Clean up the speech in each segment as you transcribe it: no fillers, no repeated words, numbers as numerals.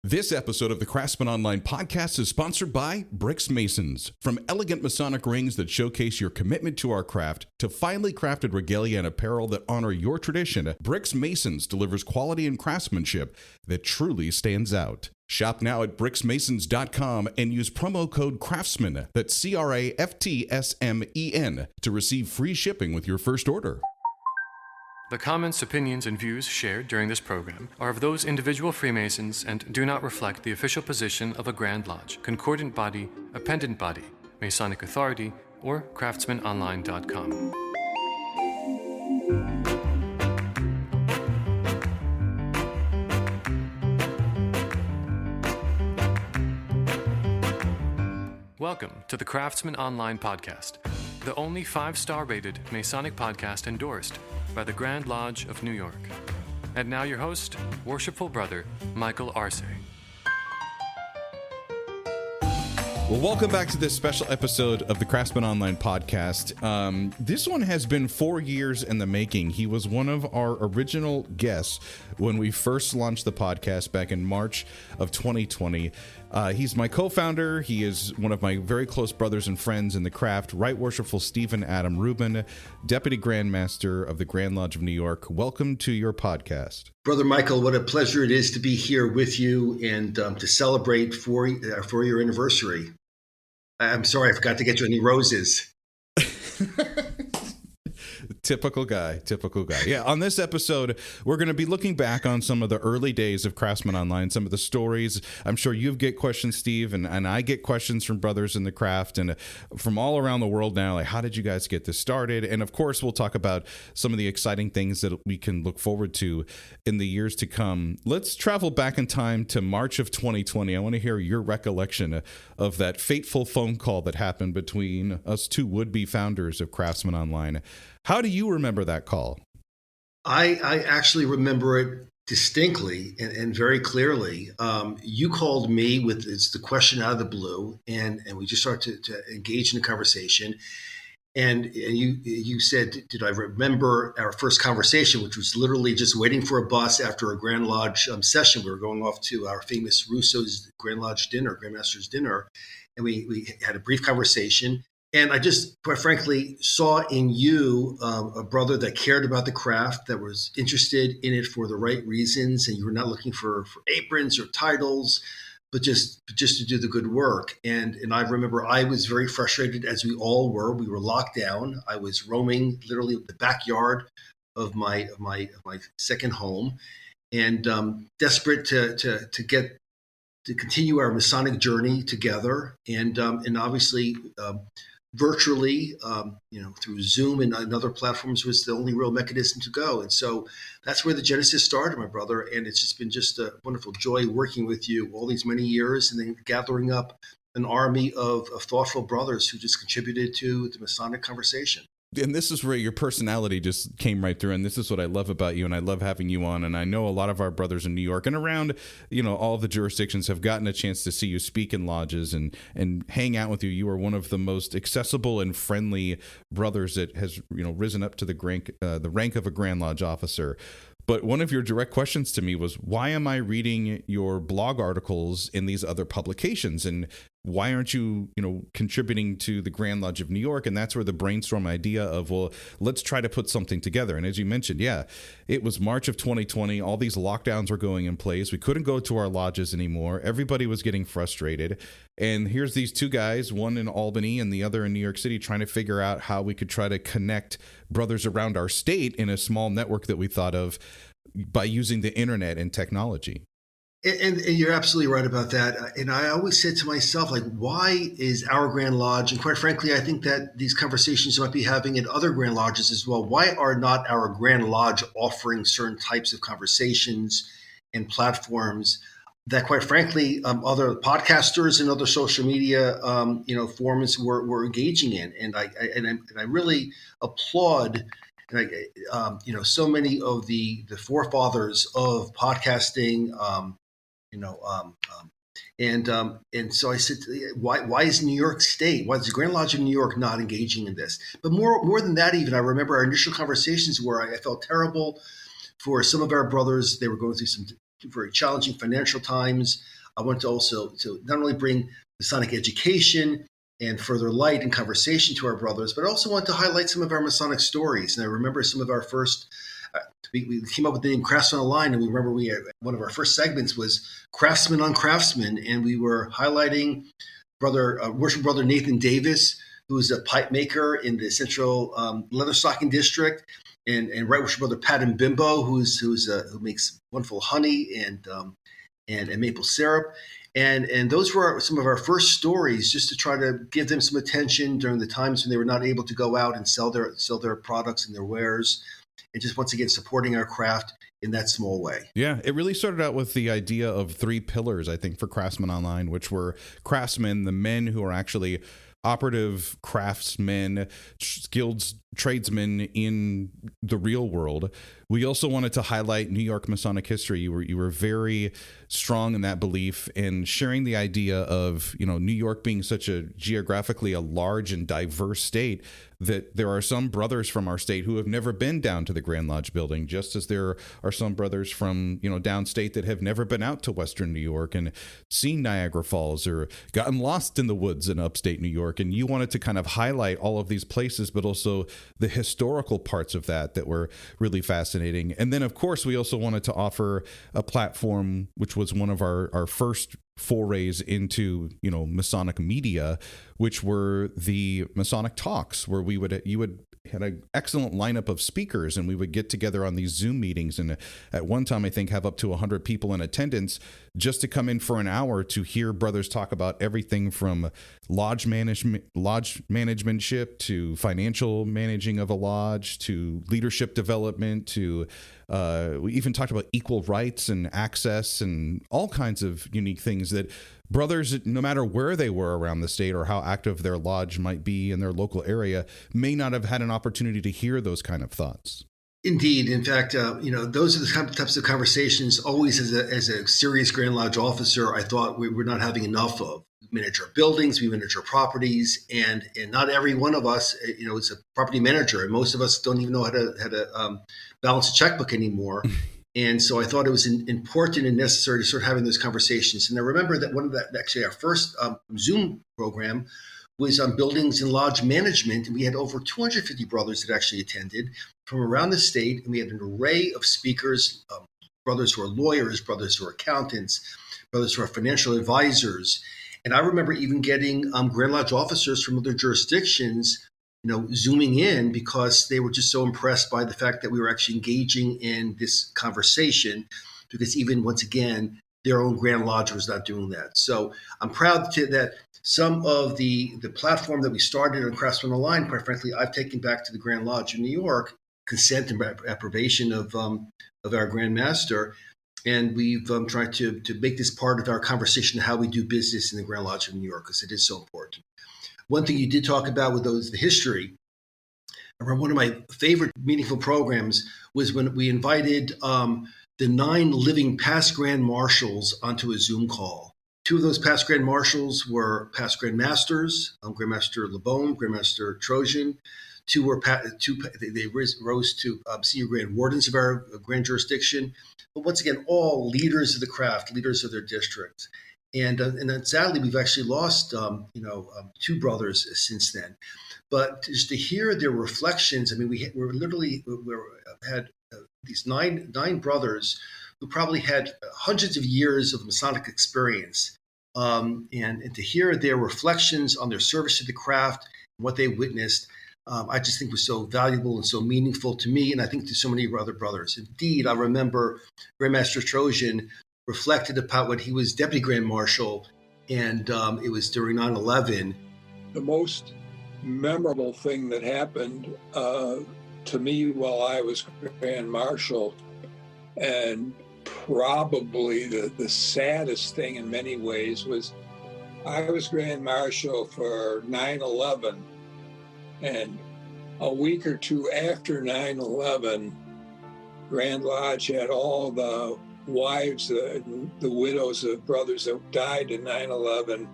This episode of the Craftsmen Online podcast is sponsored by Bricks Masons. From elegant Masonic rings that showcase your commitment to our craft to finely crafted regalia and apparel that honor your tradition, Bricks Masons delivers quality and craftsmanship that truly stands out. Shop now at bricksmasons.com and use promo code Craftsmen, that's CRAFTSMEN, to receive free shipping with your first order. The comments, opinions, and views shared during this program are of those individual Freemasons and do not reflect the official position of a Grand Lodge, concordant body, appendant body, Masonic Authority, or craftsmanonline.com. Welcome to the Craftsman Online podcast, the only 5-star rated Masonic podcast endorsed by the Grand Lodge of New York. And now your host, Worshipful Brother, Michael Arce. Well, welcome back to this special episode of the Craftsman Online podcast. This one has been 4 years in the making. He was one of our original guests when we first launched the podcast back in March of 2020. He's my co-founder. He is one of my very close brothers and friends in the craft, Right Worshipful Stephen Adam Rubin, Deputy Grand Master of the Grand Lodge of New York. Welcome to your podcast. Brother Michael, what a pleasure it is to be here with you and to celebrate for your anniversary. I'm sorry, I forgot to get you any roses. Typical guy. Yeah, on this episode, we're going to be looking back on some of the early days of Craftsman Online, some of the stories. I'm sure you get questions, Steve, and I get questions from brothers in the craft and from all around the world now, like, how did you guys get this started? And of course, we'll talk about some of the exciting things that we can look forward to in the years to come. Let's travel back in time to March of 2020. I want to hear your recollection of that fateful phone call that happened between us two would-be founders of Craftsman Online. How do you remember that call? I actually remember it distinctly and very clearly. You called me with the question out of the blue, and we just started to engage in a conversation. And you said, did I remember our first conversation, which was literally just waiting for a bus after a Grand Lodge session. We were going off to our famous Russo's Grand Lodge dinner, Grandmaster's dinner, and we had a brief conversation. And I just, quite frankly, saw in you a brother that cared about the craft, that was interested in it for the right reasons, and you were not looking for aprons or titles, but just to do the good work. And I remember I was very frustrated, as we all were. We were locked down. I was roaming literally the backyard of my second home, and desperate to continue our Masonic journey together, and obviously. Virtually, through Zoom and other platforms was the only real mechanism to go. And so that's where the genesis started, my brother. And it's just been a wonderful joy working with you all these many years, and then gathering up an army of thoughtful brothers who just contributed to the Masonic conversation. And this is where your personality just came right through. And this is what I love about you. And I love having you on. And I know a lot of our brothers in New York and around, all the jurisdictions have gotten a chance to see you speak in lodges and hang out with you. You are one of the most accessible and friendly brothers that has, risen up to the rank of a Grand Lodge officer. But one of your direct questions to me was, why am I reading your blog articles in these other publications? And why aren't you, contributing to the Grand Lodge of New York? And that's where the brainstorm idea of, well, let's try to put something together. And as you mentioned, it was March of 2020. All these lockdowns were going in place. We couldn't go to our lodges anymore. Everybody was getting frustrated. And here's these two guys, one in Albany and the other in New York City, trying to figure out how we could try to connect brothers around our state in a small network that we thought of by using the internet and technology. And you're absolutely right about that. And I always said to myself, like, why is our Grand Lodge, and quite frankly, I think that these conversations you might be having in other Grand Lodges as well, why are not our Grand Lodge offering certain types of conversations and platforms that, quite frankly, other podcasters and other social media, forums were engaging in? And I really applaud. So many of the forefathers of podcasting, and so I said, why is New York State, why is the Grand Lodge of New York not engaging in this? But more than that, even I remember our initial conversations where I felt terrible for some of our brothers. They were going through some very challenging financial times. I wanted to also to not only bring Masonic education and further light and conversation to our brothers, but I also want to highlight some of our Masonic stories. And I remember some of our first, we came up with the name Craftsmen Online, and we remember we had, one of our first segments was Craftsmen on Craftsmen, and we were highlighting worship brother Nathan Davis, who is a pipe maker in the Central Leatherstocking District, and right worship brother Pat Bimbo, who makes wonderful honey and maple syrup. And those were some of our first stories, just to try to give them some attention during the times when they were not able to go out and sell their products and their wares, and just once again supporting our craft in that small way. Yeah, it really started out with the idea of 3 pillars, I think, for Craftsmen Online, which were craftsmen, the men who are actually operative craftsmen, skilled tradesmen in the real world. We also wanted to highlight New York Masonic history. You were very strong in that belief, and sharing the idea of, New York being such a geographically a large and diverse state, that there are some brothers from our state who have never been down to the Grand Lodge building, just as there are some brothers from, downstate that have never been out to Western New York and seen Niagara Falls or gotten lost in the woods in upstate New York. And you wanted to kind of highlight all of these places, but also the historical parts of that were really fascinating. And then, of course, we also wanted to offer a platform, which was one of our first forays into, Masonic media, which were the Masonic Talks, where you had an excellent lineup of speakers, and we would get together on these Zoom meetings, and at one time I think have up to 100 people in attendance just to come in for an hour to hear brothers talk about everything from lodge managementship to financial managing of a lodge to leadership development to we even talked about equal rights and access and all kinds of unique things that brothers, no matter where they were around the state or how active their lodge might be in their local area, may not have had an opportunity to hear those kind of thoughts. Indeed. In fact, those are the types of conversations always as a serious Grand Lodge officer, I thought we were not having enough of. We manage our buildings, we manage our properties, and not every one of us, is a property manager. And most of us don't even know how to balance a checkbook anymore. And so I thought it was important and necessary to start having those conversations. And I remember that actually our first Zoom program was on buildings and lodge management. And we had over 250 brothers that actually attended from around the state. And we had an array of speakers, brothers who are lawyers, brothers who are accountants, brothers who are financial advisors. And I remember even getting Grand Lodge officers from other jurisdictions Zooming in, because they were just so impressed by the fact that we were actually engaging in this conversation, because even once again, their own Grand Lodge was not doing that. So I'm proud that some of the platform that we started on Craftsmen Online, quite frankly, I've taken back to the Grand Lodge in New York, consent and approbation of our Grand Master. And we've tried to make this part of our conversation of how we do business in the Grand Lodge of New York, because it is so important. One thing you did talk about with the history, I remember one of my favorite meaningful programs was when we invited the 9 living past Grand Marshals onto a Zoom call. 2 of those past Grand Marshals were past Grand Masters, Grandmaster LeBone, Grandmaster Trojan. 2 were they rose to senior Grand Wardens of our Grand Jurisdiction. But once again, all leaders of the craft, leaders of their districts. And then sadly, we've actually lost, 2 brothers since then. But just to hear their reflections, I mean, we had these nine brothers who probably had hundreds of years of Masonic experience, and to hear their reflections on their service to the craft and what they witnessed, I just think was so valuable and so meaningful to me, and I think to so many other brothers. Indeed, I remember Grandmaster Trojan reflected about when he was Deputy Grand Marshal, and it was during 9/11. The most memorable thing that happened to me while I was Grand Marshal, and probably the saddest thing in many ways, was I was Grand Marshal for 9/11, and a week or 2 after 9/11, Grand Lodge had all the wives, the widows of brothers that died in 9/11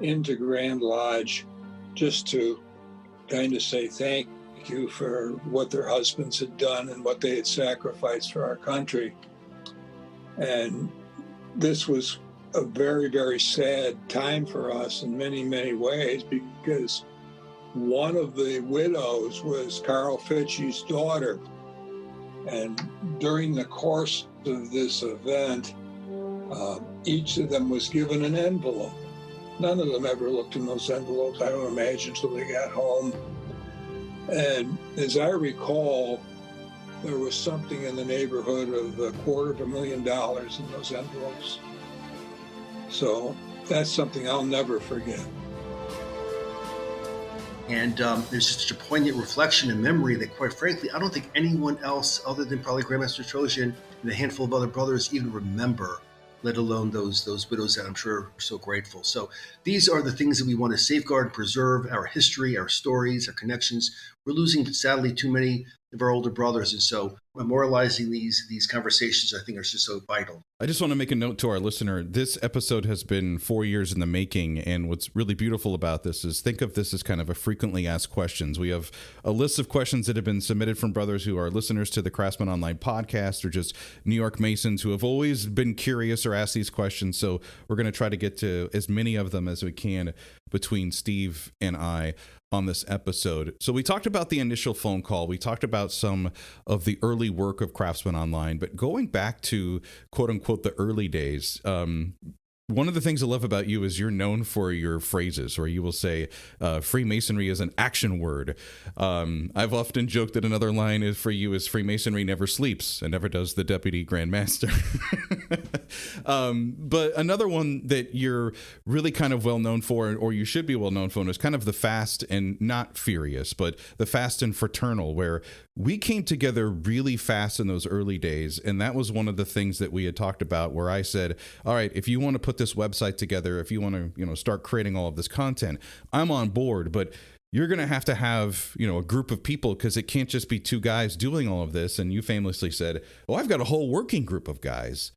into Grand Lodge, just to kind of say thank you for what their husbands had done and what they had sacrificed for our country. And this was a very, very sad time for us in many, many ways, because one of the widows was Carl Fitchie's daughter. And during the course of this event, each of them was given an envelope. None of them ever looked in those envelopes, I don't imagine, until they got home. And as I recall, there was something in the neighborhood of $250,000 in those envelopes. So that's something I'll never forget. And there's just such a poignant reflection and memory that, quite frankly, I don't think anyone else other than probably Grandmaster Trojan and a handful of other brothers even remember, let alone those widows that I'm sure are so grateful. So these are the things that we want to safeguard and preserve: our history, our stories, our connections. We're losing, sadly, too many of our older brothers. And so memorializing these conversations, I think, are just so vital. I just want to make a note to our listener. This episode has been 4 years in the making, and what's really beautiful about this is think of this as kind of a frequently asked questions. We have a list of questions that have been submitted from brothers who are listeners to the Craftsmen Online podcast, or just New York Masons who have always been curious or asked these questions. So we're going to try to get to as many of them as we can between Steve and I on this episode. So we talked about the initial phone call. We talked about some of the early work of Craftsmen Online, but going back to quote unquote the early days, one of the things I love about you is you're known for your phrases, or you will say Freemasonry is an action word. I've often joked that another line is for you is Freemasonry never sleeps and never does the Deputy Grand Master. But another one that you're really kind of well known for, or you should be well known for, is kind of the fast and not furious, but the fast and fraternal, where we came together really fast in those early days. And that was one of the things that we had talked about, where I said, all right, if you want to put this website together, if you want to, start creating all of this content, I'm on board, but you're going to have, a group of people, because it can't just be two guys doing all of this. And you famously said, well, I've got a whole working group of guys.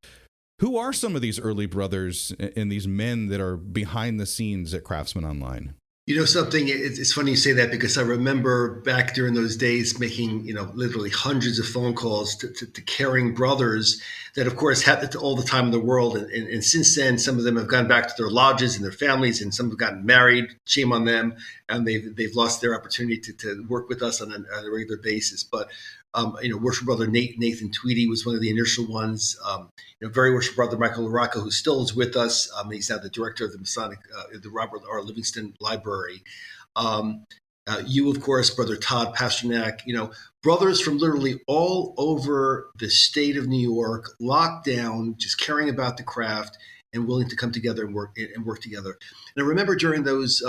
Who are some of these early brothers and these men that are behind the scenes at Craftsmen Online? You know something, it's funny you say that, because I remember back during those days making, literally hundreds of phone calls to caring brothers that, of course, had all the time in the world. And since then, some of them have gone back to their lodges and their families, and some have gotten married. Shame on them. And they've lost their opportunity to work with us on a regular basis. But worship brother Nathan Tweedy was one of the initial ones. Very worship brother Michael LaRocca, who still is with us. He's now the director of the Masonic, the Robert R. Livingston Library. You, of course, brother Todd Pasternak. Brothers from literally all over the state of New York, locked down, just caring about the craft and willing to come together and work together. And I remember during those,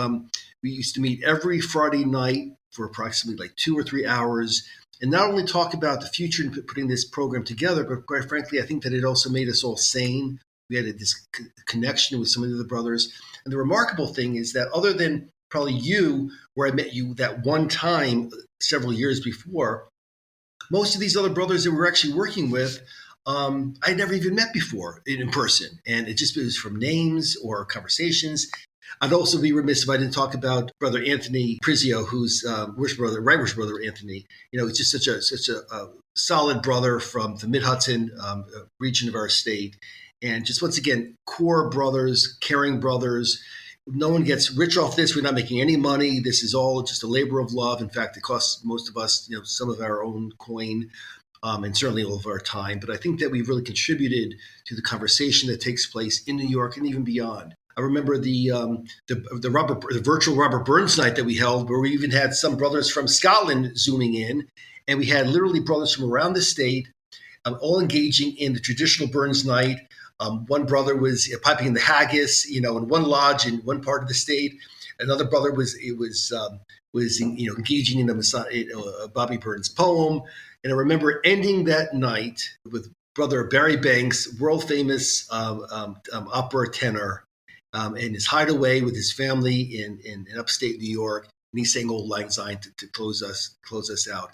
we used to meet every Friday night for approximately 2 or 3 hours, and not only talk about the future and putting this program together, but quite frankly, I think that it also made us all sane. We had this connection with some of the other brothers. And the remarkable thing is that, other than probably you, where I met you that one time several years before, most of these other brothers that we're actually working with, I'd never even met before in person. And it was from names or conversations. I'd also be remiss if I didn't talk about Brother Anthony Prizio, who's right worship brother Anthony. He's just such a solid brother from the Mid-Hudson region of our state. And just, once again, core brothers, caring brothers. No one gets rich off this. We're not making any money. This is all just a labor of love. In fact, it costs most of us, some of our own coin, and certainly all of our time. But I think that we've really contributed to the conversation that takes place in New York and even beyond. I remember the virtual Robert Burns night that we held, where we even had some brothers from Scotland zooming in, and we had literally brothers from around the state, all engaging in the traditional Burns night. One brother was piping in the haggis, in one lodge in one part of the state. Another brother was engaging in a Bobby Burns poem. And I remember ending that night with Brother Barry Banks, world famous opera tenor, in his hideaway with his family in upstate New York, and he sang Old Lang Syne to close us out.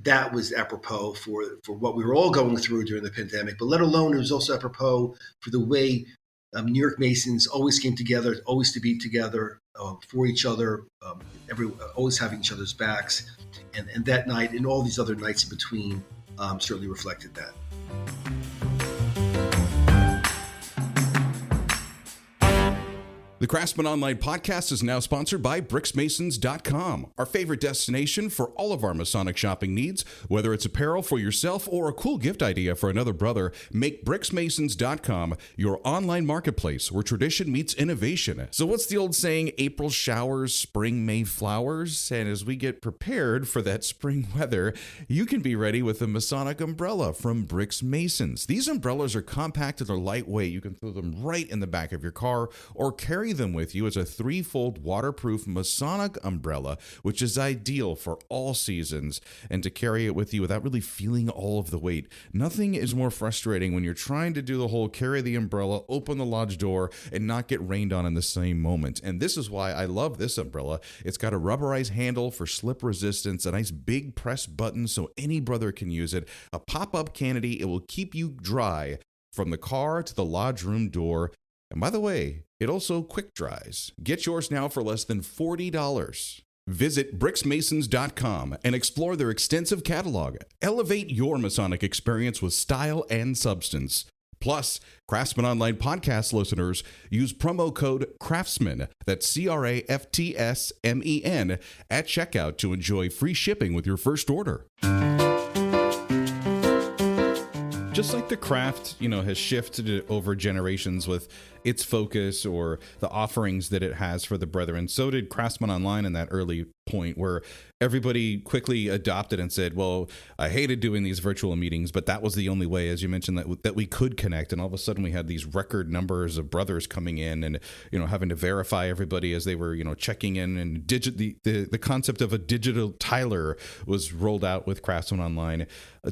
That was apropos for what we were all going through during the pandemic, but let alone, it was also apropos for the way New York Masons always came together, always to be together for each other, always having each other's backs, and that night and all these other nights in between certainly reflected that. The Craftsmen Online podcast is now sponsored by BricksMasons.com, our favorite destination for all of our Masonic shopping needs. Whether it's apparel for yourself or a cool gift idea for another brother, make BricksMasons.com your online marketplace where tradition meets innovation. So what's the old saying, April showers, spring May flowers? And as we get prepared for that spring weather, you can be ready with a Masonic umbrella from Bricks Masons. These umbrellas are compact and they're lightweight. You can throw them right in the back of your car or carry them with you as a three-fold waterproof Masonic umbrella, which is ideal for all seasons, and to carry it with you without really feeling all of the weight. Nothing is more frustrating when you're trying to do the whole carry the umbrella, open the lodge door, and not get rained on in the same moment. And this is why I love this umbrella. It's got a rubberized handle for slip resistance, a nice big press button so any brother can use it, a pop-up canopy. It will keep you dry from the car to the lodge room door. And by the way, it also quick dries. Get yours now for less than $40. Visit BricksMasons.com and explore their extensive catalog. Elevate your Masonic experience with style and substance. Plus, Craftsmen Online podcast listeners use promo code CRAFTSMEN, that's CRAFTSMEN, at checkout to enjoy free shipping with your first order. Just like the craft, has shifted over generations with its focus or the offerings that it has for the brethren, so did Craftsmen Online in that early point where everybody quickly adopted and said, well, I hated doing these virtual meetings, but that was the only way, as you mentioned, that we could connect. And all of a sudden we had these record numbers of brothers coming in and, having to verify everybody as they were, checking in, and the concept of a digital Tyler was rolled out with Craftsmen Online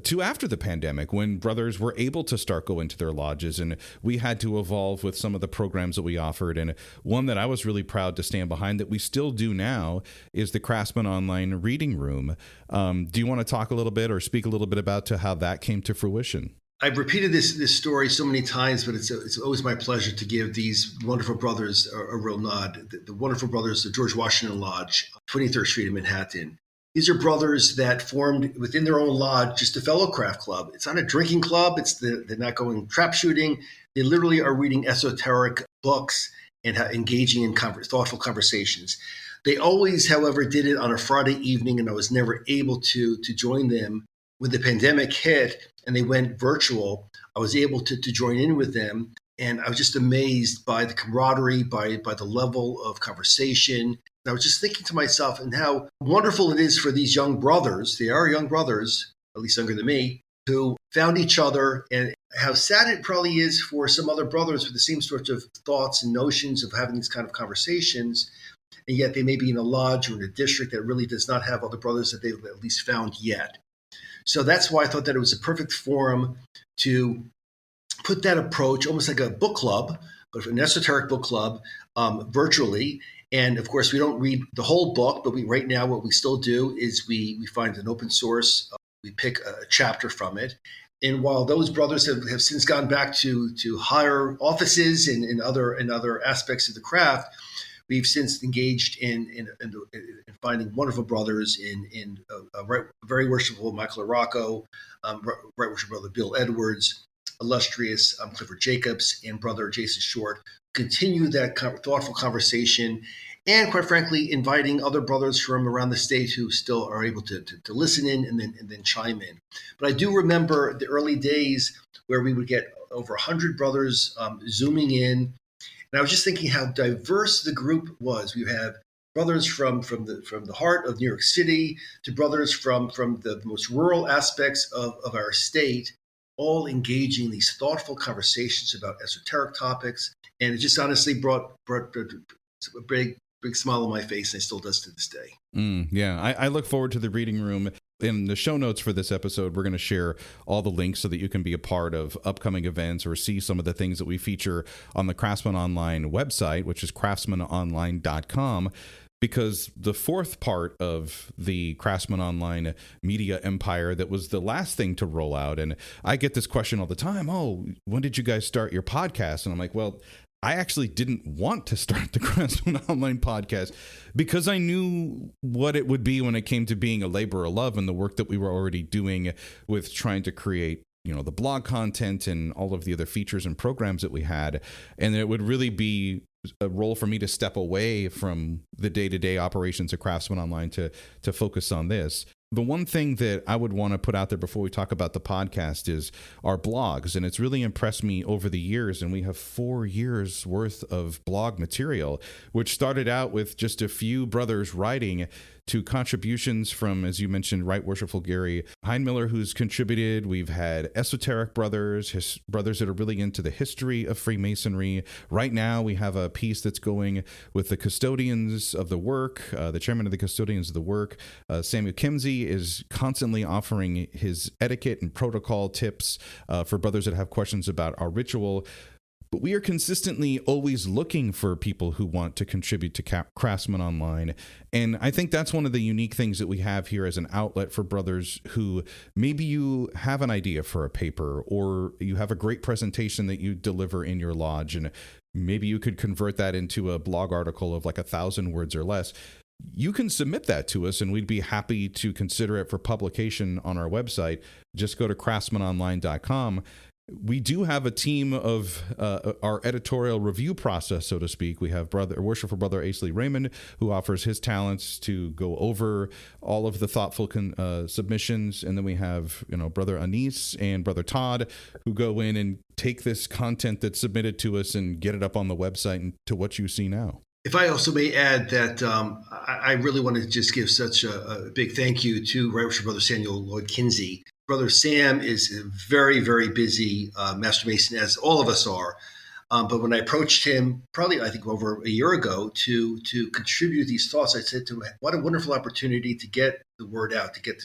to after the pandemic, when brothers were able to start going to their lodges, and we had to evolve with some of the programs that we offered. And one that I was really proud to stand behind that we still do now is the Craftsmen Online Reading Room. Do you want to talk a little bit or speak a little bit about to how that came to fruition? I've repeated this story so many times, but it's always my pleasure to give these wonderful brothers a real nod. The wonderful brothers, the George Washington Lodge, 23rd Street in Manhattan. These are brothers that formed within their own lodge, just a fellow craft club. It's not a drinking club. They're not going trap shooting. They literally are reading esoteric books and engaging in thoughtful conversations. They always, however, did it on a Friday evening, and I was never able to join them. When the pandemic hit and they went virtual, I was able to join in with them. And I was just amazed by the camaraderie, by the level of conversation. And I was just thinking to myself and how wonderful it is for these young brothers, they are young brothers, at least younger than me, who found each other, and how sad it probably is for some other brothers with the same sorts of thoughts and notions of having these kind of conversations. And yet they may be in a lodge or in a district that really does not have other brothers that they've at least found yet. So that's why I thought that it was a perfect forum to put that approach, almost like a book club, but an esoteric book club, virtually. And of course, we don't read the whole book, but right now what we still do is we find an open source, we pick a chapter from it. And while those brothers have since gone back to higher offices and other aspects of the craft, we've since engaged in finding wonderful brothers in very worshipful Michael Aracco, right worshipful brother Bill Edwards, illustrious Clifford Jacobs, and brother Jason Short. Continue that thoughtful conversation, and quite frankly, inviting other brothers from around the state who still are able to listen in and then chime in. But I do remember the early days where we would get over 100 brothers zooming in. And I was just thinking how diverse the group was. We have brothers from the heart of New York City to brothers from the most rural aspects of our state, all engaging in these thoughtful conversations about esoteric topics. And it just honestly brought a big smile on my face, and it still does to this day. Yeah, I look forward to the reading room. In the show notes for this episode, we're going to share all the links so that you can be a part of upcoming events or see some of the things that we feature on the Craftsmen Online website, which is craftsmenonline.com. Because the fourth part of the Craftsmen Online media empire that was the last thing to roll out, and I get this question all the time, when did you guys start your podcast? And I'm like, well, I actually didn't want to start the Craftsmen Online podcast because I knew what it would be when it came to being a labor of love and the work that we were already doing with trying to create, the blog content and all of the other features and programs that we had. And it would really be a role for me to step away from the day-to-day operations of Craftsmen Online to focus on this. The one thing that I would want to put out there before we talk about the podcast is our blogs. And it's really impressed me over the years. And we have 4 years worth of blog material, which started out with just a few brothers writing, to contributions from, as you mentioned, Right Worshipful Gary Heinmiller, who's contributed. We've had esoteric brothers, brothers that are really into the history of Freemasonry. Right now, we have a piece that's going with the custodians of the work, the chairman of the custodians of the work. Samuel Kimsey is constantly offering his etiquette and protocol tips for brothers that have questions about our ritual. But we are consistently always looking for people who want to contribute to Craftsmen Online. And I think that's one of the unique things that we have here as an outlet for brothers who maybe you have an idea for a paper, or you have a great presentation that you deliver in your lodge, and maybe you could convert that into a blog article of like 1,000 words or less. You can submit that to us, and we'd be happy to consider it for publication on our website. Just go to craftsmanonline.com. We do have a team of our editorial review process, so to speak. We have Worshipful Brother Aisley Raymond, who offers his talents to go over all of the thoughtful submissions. And then we have, Brother Anise and Brother Todd, who go in and take this content that's submitted to us and get it up on the website and to what you see now. If I also may add that I really want to just give such a big thank you to Right Worshipful Brother Samuel Lloyd Kinsey. Brother Sam is a very, very busy Master Mason, as all of us are. But when I approached him, probably I think over a year ago, to contribute these thoughts, I said to him, "What a wonderful opportunity to get the word out, to get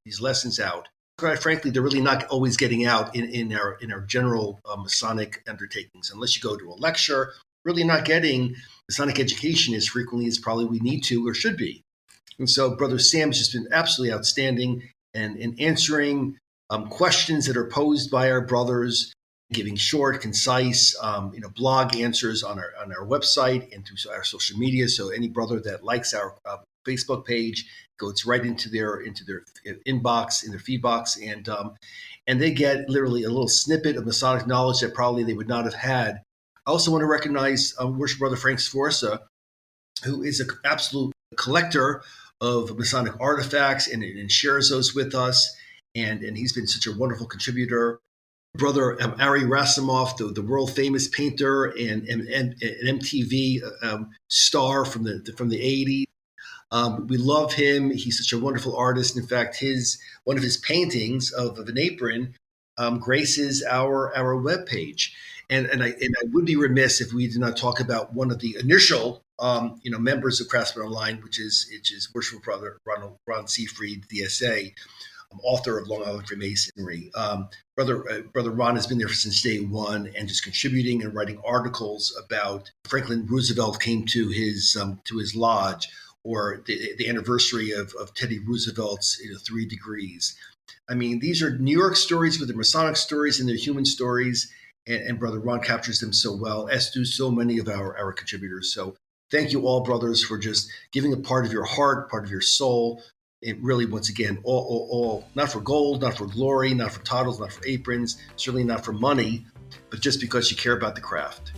these lessons out." Quite frankly, they're really not always getting out in our general Masonic undertakings, unless you go to a lecture. Really not getting Masonic education as frequently as probably we need to or should be. And so Brother Sam has just been absolutely outstanding and in answering questions that are posed by our brothers, giving short, concise, blog answers on our website and through our social media. So any brother that likes our Facebook page goes right into their inbox, in their feed box, and they get literally a little snippet of Masonic knowledge that probably they would not have had. I also want to recognize Worship Brother Frank Sforza, who is an absolute collector of Masonic artifacts and shares those with us. And he's been such a wonderful contributor. Brother Ari Rasimov, the world famous painter and MTV star from the 80s. We love him. He's such a wonderful artist. In fact, one of his paintings of an apron graces our webpage. And I would be remiss if we did not talk about one of the initial members of Craftsmen Online, which is Worshipful Brother Ron Seafried, DSA, author of Long Island Freemasonry. Brother Ron has been there since day one and just contributing and writing articles about Franklin Roosevelt came to his lodge, or the anniversary of Teddy Roosevelt's 3 degrees. I mean, these are New York stories, but they're Masonic stories and they're human stories. And Brother Ron captures them so well, as do so many of our contributors. So thank you all, brothers, for just giving a part of your heart, part of your soul. It really, once again, all not for gold, not for glory, not for titles, not for aprons, certainly not for money, but just because you care about the craft.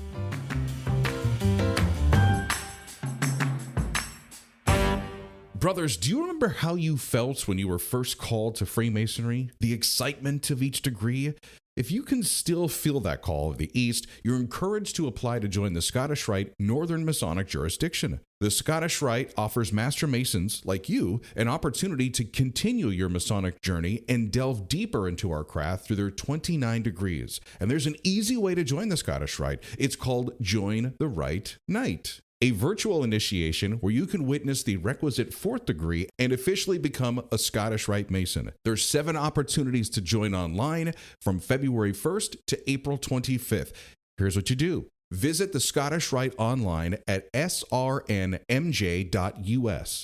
Brothers, do you remember how you felt when you were first called to Freemasonry? The excitement of each degree? If you can still feel that call of the East, you're encouraged to apply to join the Scottish Rite Northern Masonic Jurisdiction. The Scottish Rite offers Master Masons like you an opportunity to continue your Masonic journey and delve deeper into our craft through their 29 degrees. And there's an easy way to join the Scottish Rite. It's called Join the Rite Night, a virtual initiation where you can witness the requisite 4th degree and officially become a Scottish Rite Mason. There's 7 opportunities to join online from February 1st to April 25th. Here's what you do. Visit the Scottish Rite online at srnmj.us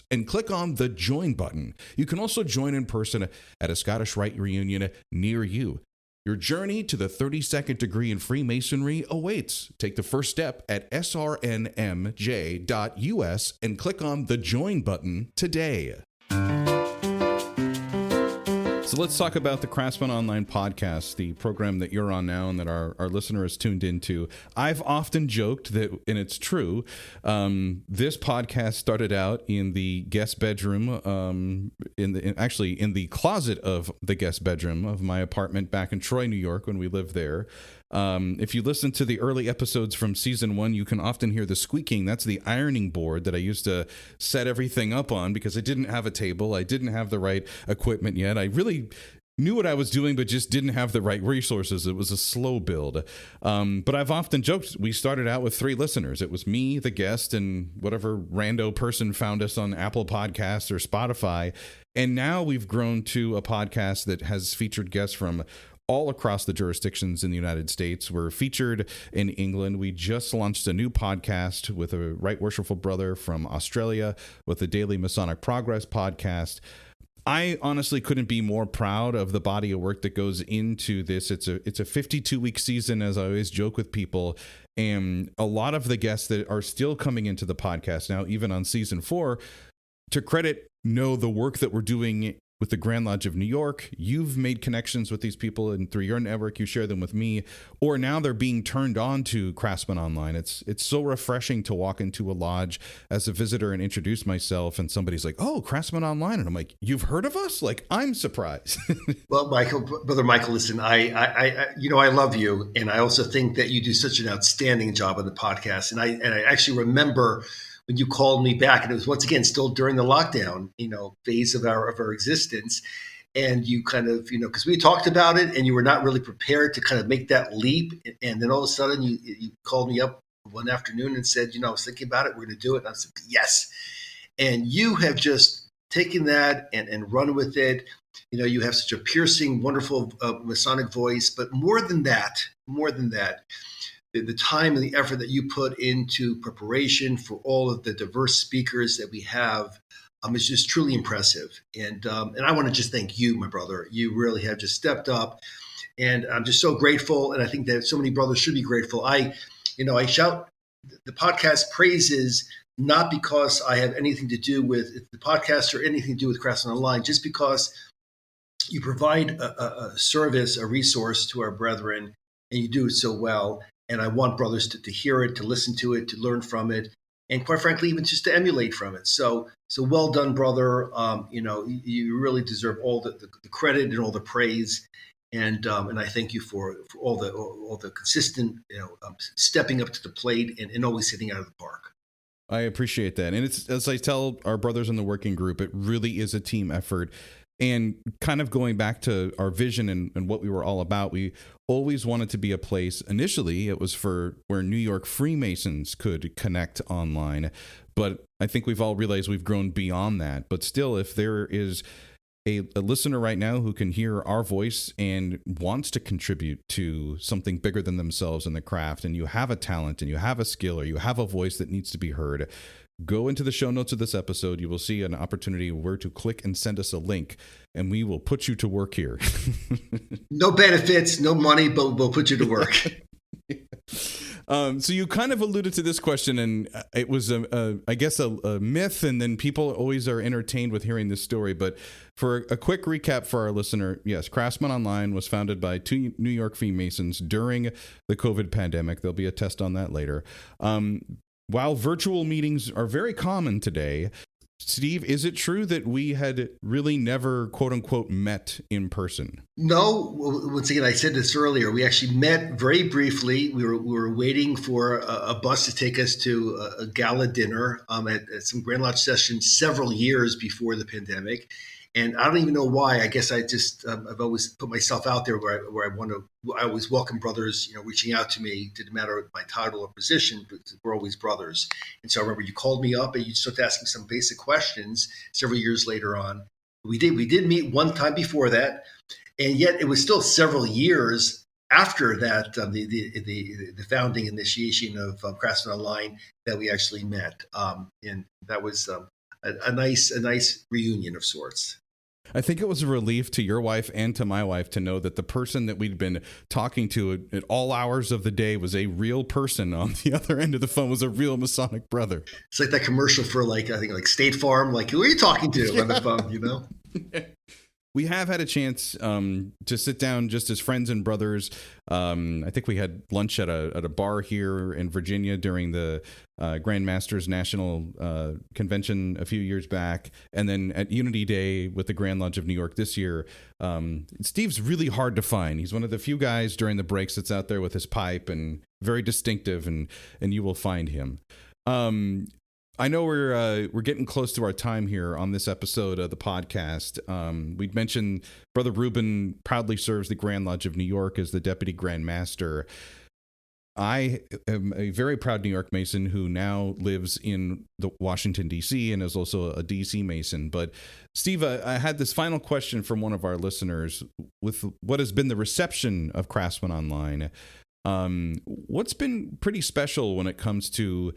and click on the Join button. You can also join in person at a Scottish Rite reunion near you. Your journey to the 32nd degree in Freemasonry awaits. Take the first step at srnmj.us and click on the Join button today. So let's talk about the Craftsmen Online podcast, the program that you're on now and that our listener is tuned into. I've often joked that, and it's true, this podcast started out in the guest bedroom, in the closet of the guest bedroom of my apartment back in Troy, New York, when we lived there. If you listen to the early episodes from season 1, you can often hear the squeaking. That's the ironing board that I used to set everything up on because I didn't have a table. I didn't have the right equipment yet. I really knew what I was doing, but just didn't have the right resources. It was a slow build. But I've often joked, we started out with 3 listeners. It was me, the guest, and whatever rando person found us on Apple Podcasts or Spotify. And now we've grown to a podcast that has featured guests from all across the jurisdictions in the United States. We're featured in England. We just launched a new podcast with a Right Worshipful Brother from Australia with the Daily Masonic Progress podcast. I honestly couldn't be more proud of the body of work that goes into this. It's a 52-week season, as I always joke with people. And a lot of the guests that are still coming into the podcast now, even on season 4, to credit, know the work that we're doing with the Grand Lodge of New York. You've made connections with these people, and through your network, you share them with me. Or now they're being turned on to Craftsmen Online. It's so refreshing to walk into a lodge as a visitor and introduce myself, and somebody's like, "Oh, Craftsmen Online," and I'm like, "You've heard of us?" Like, I'm surprised. Well, Brother Michael, listen, I love you, and I also think that you do such an outstanding job on the podcast. And I actually remember when you called me back, and it was once again still during the lockdown, phase of our existence, and you kind of, because we talked about it, and you were not really prepared to kind of make that leap, and then all of a sudden you called me up one afternoon and said, I was thinking about it, we're going to do it, and I said yes, and you have just taken that and run with it. You have such a piercing, wonderful Masonic voice, but more than that. The time and the effort that you put into preparation for all of the diverse speakers that we have is just truly impressive. And I want to just thank you, my brother. You really have just stepped up, and I'm just so grateful. And I think that so many brothers should be grateful. I shout the podcast praises, not because I have anything to do with the podcast or anything to do with Craftsmen Online, just because you provide a service, a resource to our brethren, and you do it so well. And I want brothers to hear it, to listen to it, to learn from it, and quite frankly, even just to emulate from it. So well done, brother. You really deserve all the credit and all the praise, and I thank you for all the consistent stepping up to the plate and always hitting out of the park. I appreciate that, and it's, as I tell our brothers in the working group, it really is a team effort. And kind of going back to our vision and what we were all about, we always wanted to be a place. Initially, it was for where New York Freemasons could connect online. But I think we've all realized we've grown beyond that. But still, if there is a listener right now who can hear our voice and wants to contribute to something bigger than themselves in the craft, and you have a talent and you have a skill or you have a voice that needs to be heard, go into the show notes of this episode. You will see an opportunity where to click and send us a link, and we will put you to work here. No benefits, no money, but we'll put you to work. So you kind of alluded to this question, and it was, I guess, a myth, and then people always are entertained with hearing this story. But for a quick recap for our listener, yes, Craftsmen Online was founded by 2 New York Freemasons during the COVID pandemic. There'll be a test on that later. While virtual meetings are very common today, Steve, is it true that we had really never, quote unquote, met in person? No. Once again, I said this earlier. We actually met very briefly. We were waiting for a bus to take us to a gala dinner at some Grand Lodge sessions several years before the pandemic. And I don't even know why. I guess I just I've always put myself out there where I always welcome brothers, reaching out to me. Didn't matter my title or position, but we're always brothers. And so I remember you called me up and you started asking some basic questions several years later on. We did meet one time before that, and yet it was still several years after that the founding initiation of Craftsmen Online that we actually met, and that was a nice reunion of sorts. I think it was a relief to your wife and to my wife to know that the person that we'd been talking to at all hours of the day was a real person on the other end of the phone, was a real Masonic brother. It's like that commercial for I think State Farm, who are you talking to on the phone, we have had a chance to sit down just as friends and brothers. I think we had lunch at a bar here in Virginia during the Grandmasters National Convention a few years back, and then at Unity Day with the Grand Lodge of New York this year. Steve's really hard to find. He's one of the few guys during the breaks that's out there with his pipe, and very distinctive, and you will find him. I know we're getting close to our time here on this episode of the podcast. We'd mentioned Brother Rubin proudly serves the Grand Lodge of New York as the Deputy Grand Master. I am a very proud New York Mason who now lives in the Washington, D.C. and is also a D.C. Mason. But Steve, I had this final question from one of our listeners. With what has been the reception of Craftsmen Online, what's been pretty special when it comes to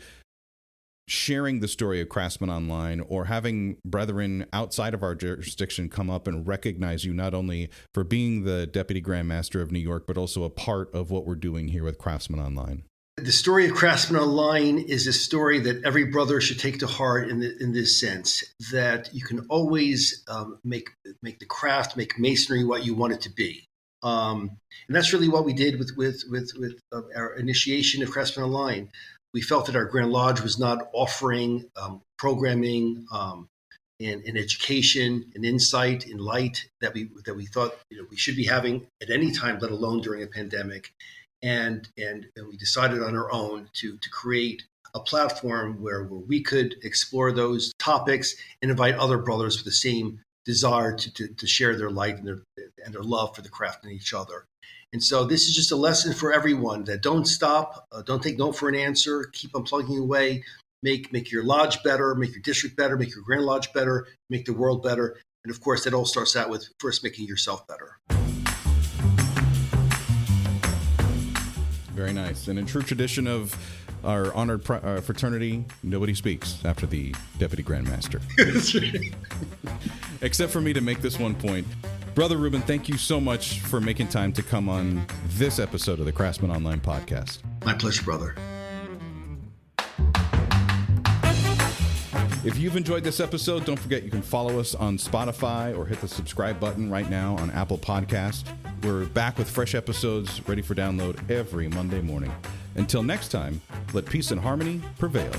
sharing the story of Craftsmen Online, or having brethren outside of our jurisdiction come up and recognize you not only for being the Deputy Grand Master of New York, but also a part of what we're doing here with Craftsmen Online? The story of Craftsmen Online is a story that every brother should take to heart in this sense, that you can always make the craft, make masonry what you want it to be. And that's really what we did with our initiation of Craftsmen Online. We felt that our Grand Lodge was not offering programming and education and insight and light that we thought we should be having at any time, let alone during a pandemic. And we decided on our own to create a platform where we could explore those topics and invite other brothers with the same desire to share their light and their love for the craft and each other. And so this is just a lesson for everyone that don't stop, don't take no for an answer, keep on plugging away, make your lodge better, make your district better, make your Grand Lodge better, make the world better. And of course, that all starts out with first making yourself better. Very nice. And in true tradition of our honored fraternity, nobody speaks after the Deputy Grand Master. Except for me to make this one point. Brother Rubin, thank you so much for making time to come on this episode of the Craftsmen Online podcast. My pleasure, brother. If you've enjoyed this episode, don't forget you can follow us on Spotify or hit the subscribe button right now on Apple Podcasts. We're back with fresh episodes ready for download every Monday morning. Until next time, let peace and harmony prevail.